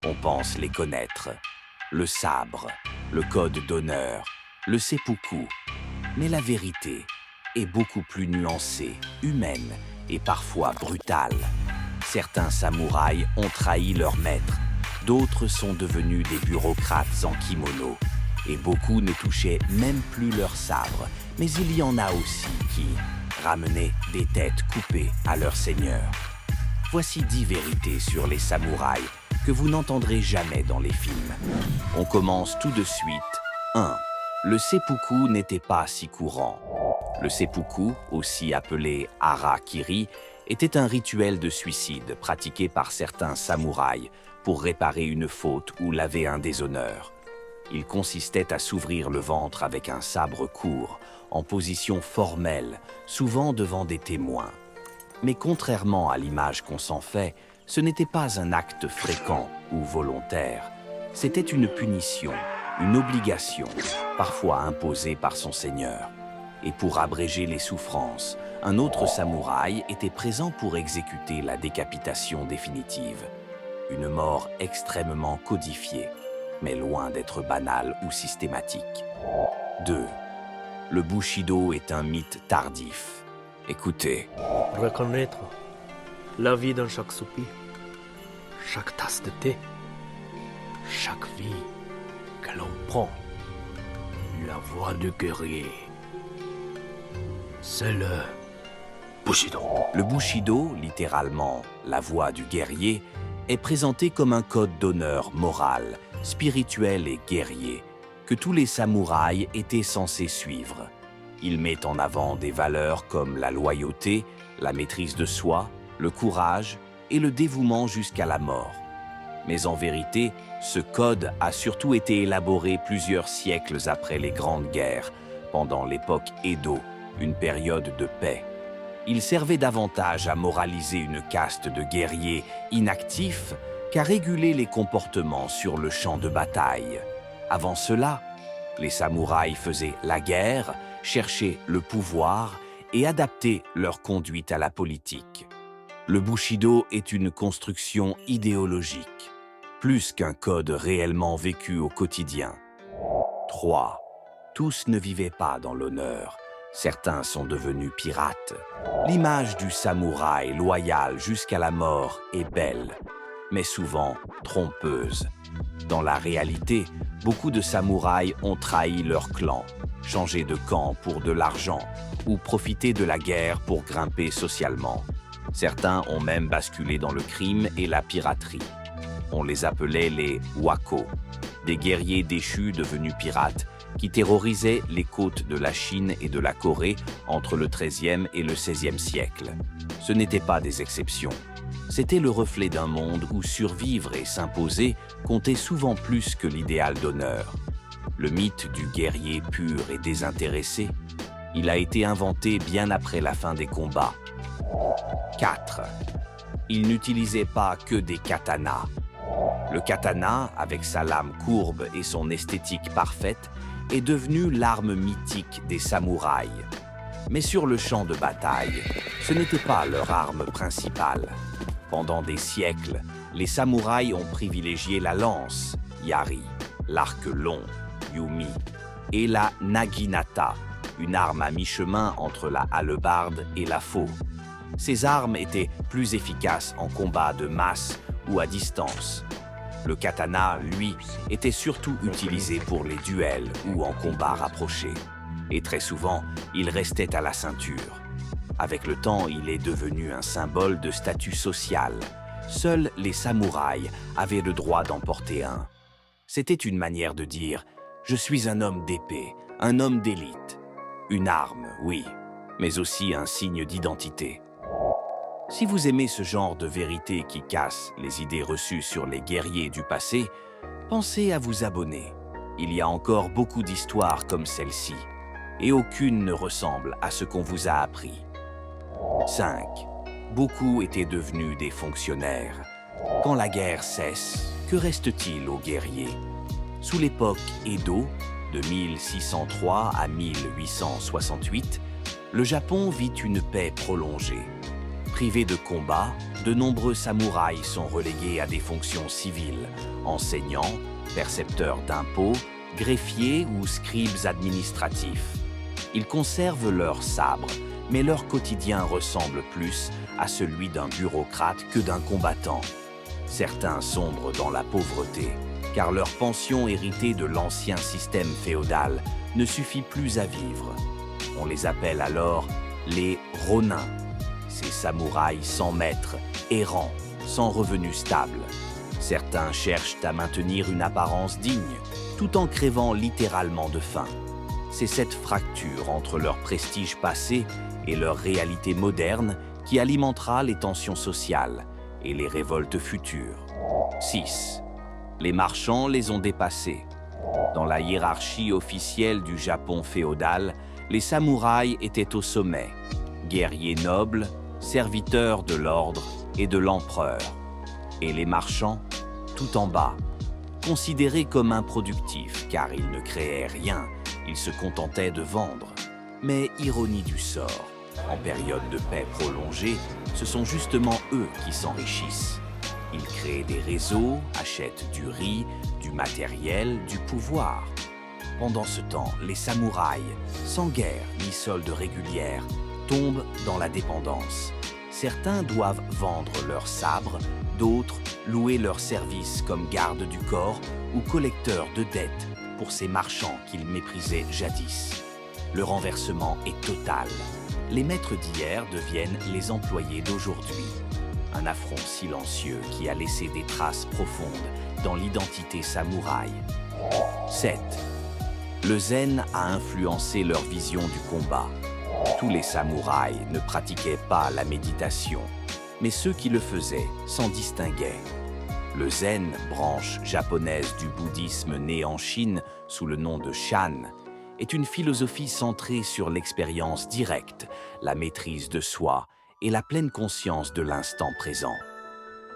On pense les connaître. Le sabre, le code d'honneur, le seppuku. Mais la vérité est beaucoup plus nuancée, humaine et parfois brutale. Certains samouraïs ont trahi leur maître, d'autres sont devenus des bureaucrates en kimono. Et beaucoup ne touchaient même plus leur sabre. Mais il y en a aussi qui ramenaient des têtes coupées à leur seigneur. Voici 10 vérités sur les samouraïs que vous n'entendrez jamais dans les films. On commence tout de suite. 1. Le seppuku n'était pas si courant. Le seppuku, aussi appelé harakiri, était un rituel de suicide pratiqué par certains samouraïs pour réparer une faute ou laver un déshonneur. Il consistait à s'ouvrir le ventre avec un sabre court, en position formelle, souvent devant des témoins. Mais contrairement à l'image qu'on s'en fait, ce n'était pas un acte fréquent ou volontaire. C'était une punition, une obligation, parfois imposée par son seigneur. Et pour abréger les souffrances, un autre samouraï était présent pour exécuter la décapitation définitive. Une mort extrêmement codifiée, mais loin d'être banale ou systématique. 2. Le Bushido est un mythe tardif. Écoutez. Reconnaître la vie dans chaque soupir, chaque tasse de thé, chaque vie que l'on prend, la voix du guerrier. C'est le Bushido. Le Bushido, littéralement la voix du guerrier, est présenté comme un code d'honneur moral, spirituel et guerrier, que tous les samouraïs étaient censés suivre. Il met en avant des valeurs comme la loyauté, la maîtrise de soi, le courage et le dévouement jusqu'à la mort. Mais en vérité, ce code a surtout été élaboré plusieurs siècles après les grandes guerres, pendant l'époque Edo, une période de paix. Il servait davantage à moraliser une caste de guerriers inactifs qu'à réguler les comportements sur le champ de bataille. Avant cela, les samouraïs faisaient la guerre, cherchaient le pouvoir et adaptaient leur conduite à la politique. Le Bushido est une construction idéologique, plus qu'un code réellement vécu au quotidien. 3. Tous ne vivaient pas dans l'honneur. Certains sont devenus pirates. L'image du samouraï loyal jusqu'à la mort est belle, mais souvent trompeuse. Dans la réalité, beaucoup de samouraïs ont trahi leur clan, changé de camp pour de l'argent ou profité de la guerre pour grimper socialement. Certains ont même basculé dans le crime et la piraterie. On les appelait les wako, des guerriers déchus devenus pirates qui terrorisaient les côtes de la Chine et de la Corée entre le XIIIe et le XVIe siècle. Ce n'étaient pas des exceptions. C'était le reflet d'un monde où survivre et s'imposer comptait souvent plus que l'idéal d'honneur. Le mythe du guerrier pur et désintéressé, il a été inventé bien après la fin des combats. 4. Il n'utilisait pas que des katanas. Le katana, avec sa lame courbe et son esthétique parfaite, est devenu l'arme mythique des samouraïs. Mais sur le champ de bataille, ce n'était pas leur arme principale. Pendant des siècles, les samouraïs ont privilégié la lance, yari, l'arc long, yumi, et la naginata, une arme à mi-chemin entre la hallebarde et la faux. Ces armes étaient plus efficaces en combat de masse ou à distance. Le katana, lui, était surtout utilisé pour les duels ou en combat rapproché. Et très souvent, il restait à la ceinture. Avec le temps, il est devenu un symbole de statut social. Seuls les samouraïs avaient le droit d'en porter un. C'était une manière de dire « Je suis un homme d'épée, un homme d'élite ». Une arme, oui, mais aussi un signe d'identité. Si vous aimez ce genre de vérité qui casse les idées reçues sur les guerriers du passé, pensez à vous abonner. Il y a encore beaucoup d'histoires comme celle-ci, et aucune ne ressemble à ce qu'on vous a appris. 5. Beaucoup étaient devenus des fonctionnaires. Quand la guerre cesse, que reste-t-il aux guerriers? Sous l'époque Edo, de 1603 à 1868, le Japon vit une paix prolongée. Privés de combat, de nombreux samouraïs sont relégués à des fonctions civiles, enseignants, percepteurs d'impôts, greffiers ou scribes administratifs. Ils conservent leur sabre, mais leur quotidien ressemble plus à celui d'un bureaucrate que d'un combattant. Certains sombrent dans la pauvreté, car leur pension héritée de l'ancien système féodal ne suffit plus à vivre. On les appelle alors les ronins, ces samouraïs sans maître, errants, sans revenu stable. Certains cherchent à maintenir une apparence digne, tout en crevant littéralement de faim. C'est cette fracture entre leur prestige passé et leur réalité moderne qui alimentera les tensions sociales et les révoltes futures. 6. Les marchands les ont dépassés. Dans la hiérarchie officielle du Japon féodal, les samouraïs étaient au sommet, guerriers nobles, serviteurs de l'ordre et de l'empereur. Et les marchands, tout en bas, considérés comme improductifs car ils ne créaient rien, ils se contentaient de vendre. Mais ironie du sort, en période de paix prolongée, ce sont justement eux qui s'enrichissent. Ils créent des réseaux, achètent du riz, du matériel, du pouvoir. Pendant ce temps, les samouraïs, sans guerre ni solde régulière, tombent dans la dépendance. Certains doivent vendre leurs sabres, d'autres louer leurs services comme gardes du corps ou collecteurs de dettes pour ces marchands qu'ils méprisaient jadis. Le renversement est total. Les maîtres d'hier deviennent les employés d'aujourd'hui. Un affront silencieux qui a laissé des traces profondes dans l'identité samouraï. 7. Le zen a influencé leur vision du combat. Tous les samouraïs ne pratiquaient pas la méditation, mais ceux qui le faisaient s'en distinguaient. Le zen, branche japonaise du bouddhisme née en Chine sous le nom de Shan, est une philosophie centrée sur l'expérience directe, la maîtrise de soi et la pleine conscience de l'instant présent.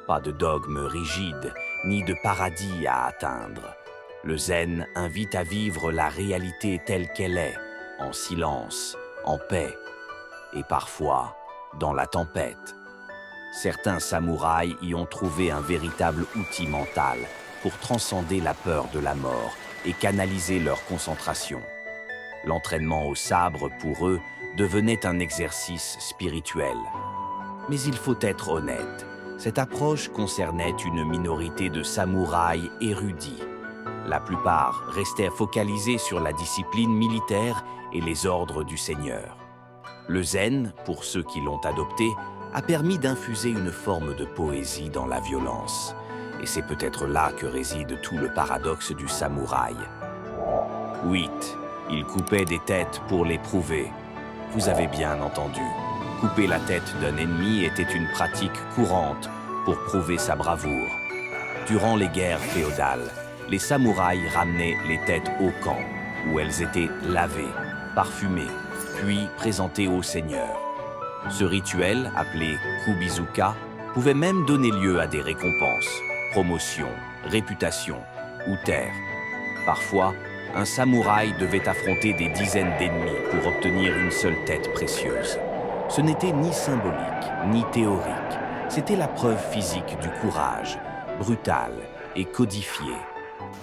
Pas de dogme rigide, ni de paradis à atteindre. Le zen invite à vivre la réalité telle qu'elle est, en silence, en paix, et parfois dans la tempête. Certains samouraïs y ont trouvé un véritable outil mental pour transcender la peur de la mort et canaliser leur concentration. L'entraînement au sabre, pour eux, devenait un exercice spirituel. Mais il faut être honnête, cette approche concernait une minorité de samouraïs érudits. La plupart restaient focalisés sur la discipline militaire et les ordres du seigneur. Le zen, pour ceux qui l'ont adopté, a permis d'infuser une forme de poésie dans la violence. Et c'est peut-être là que réside tout le paradoxe du samouraï. 8. Il coupait des têtes pour les prouver. Vous avez bien entendu. Couper la tête d'un ennemi était une pratique courante pour prouver sa bravoure. Durant les guerres féodales, les samouraïs ramenaient les têtes au camp, où elles étaient lavées, parfumées, puis présentées au seigneur. Ce rituel, appelé Kubizuka, pouvait même donner lieu à des récompenses, promotions, réputations ou terres. Parfois, un samouraï devait affronter des dizaines d'ennemis pour obtenir une seule tête précieuse. Ce n'était ni symbolique, ni théorique. C'était la preuve physique du courage, brutal et codifié,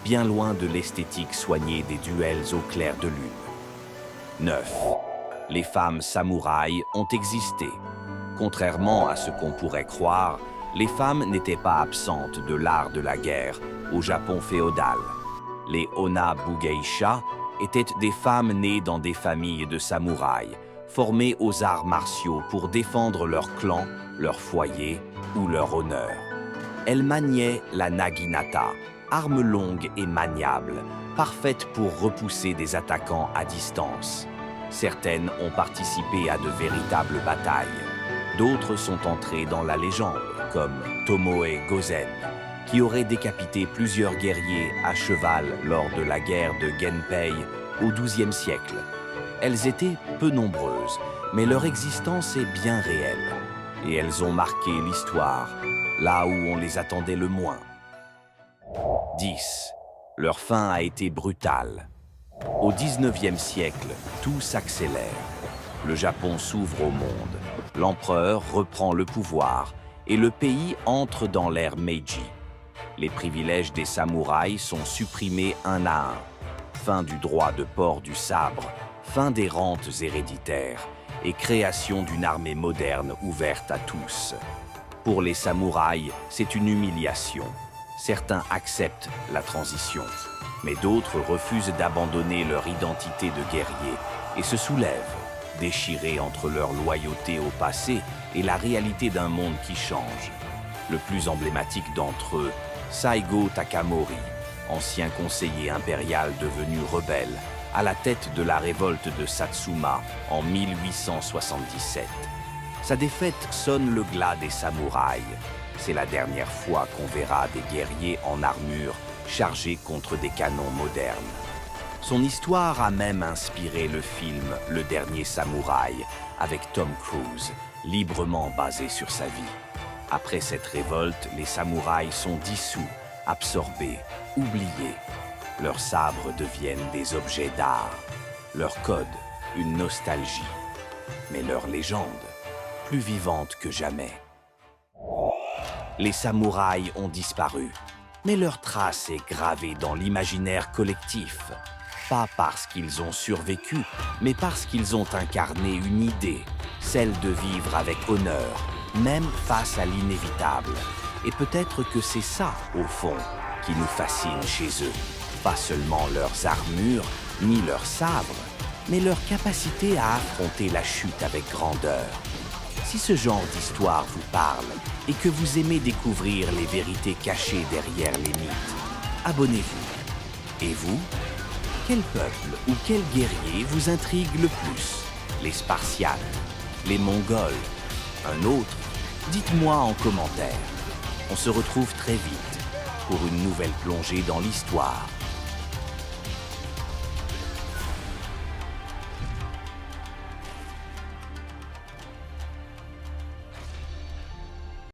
bien loin de l'esthétique soignée des duels au clair de lune. 9. Les femmes samouraïs ont existé. Contrairement à ce qu'on pourrait croire, les femmes n'étaient pas absentes de l'art de la guerre au Japon féodal. Les Onna Bugeisha étaient des femmes nées dans des familles de samouraïs, formées aux arts martiaux pour défendre leur clan, leur foyer ou leur honneur. Elles maniaient la naginata, arme longue et maniable, parfaite pour repousser des attaquants à distance. Certaines ont participé à de véritables batailles. D'autres sont entrées dans la légende, comme Tomoe Gozen, qui aurait décapité plusieurs guerriers à cheval lors de la guerre de Genpei au XIIe siècle. Elles étaient peu nombreuses, mais leur existence est bien réelle. Et elles ont marqué l'histoire, là où on les attendait le moins. 10. Leur fin a été brutale. Au XIXe siècle, tout s'accélère. Le Japon s'ouvre au monde. L'empereur reprend le pouvoir et le pays entre dans l'ère Meiji. Les privilèges des samouraïs sont supprimés un à un. Fin du droit de port du sabre, fin des rentes héréditaires et création d'une armée moderne ouverte à tous. Pour les samouraïs, c'est une humiliation. Certains acceptent la transition, mais d'autres refusent d'abandonner leur identité de guerrier et se soulèvent, déchirés entre leur loyauté au passé et la réalité d'un monde qui change. Le plus emblématique d'entre eux, Saigo Takamori, ancien conseiller impérial devenu rebelle, à la tête de la révolte de Satsuma en 1877. Sa défaite sonne le glas des samouraïs. C'est la dernière fois qu'on verra des guerriers en armure chargés contre des canons modernes. Son histoire a même inspiré le film Le Dernier Samouraï avec Tom Cruise, librement basé sur sa vie. Après cette révolte, les samouraïs sont dissous, absorbés, oubliés. Leurs sabres deviennent des objets d'art, leur code, une nostalgie, mais leur légende, plus vivante que jamais. Les samouraïs ont disparu, mais leur trace est gravée dans l'imaginaire collectif. Pas parce qu'ils ont survécu, mais parce qu'ils ont incarné une idée, celle de vivre avec honneur, même face à l'inévitable. Et peut-être que c'est ça, au fond, qui nous fascine chez eux. Pas seulement leurs armures, ni leurs sabres, mais leur capacité à affronter la chute avec grandeur. Si ce genre d'histoire vous parle et que vous aimez découvrir les vérités cachées derrière les mythes, abonnez-vous. Et vous? Quel peuple ou quel guerrier vous intrigue le plus? Les Spartiates? Les Mongols? Un autre? Dites-moi en commentaire. On se retrouve très vite pour une nouvelle plongée dans l'histoire.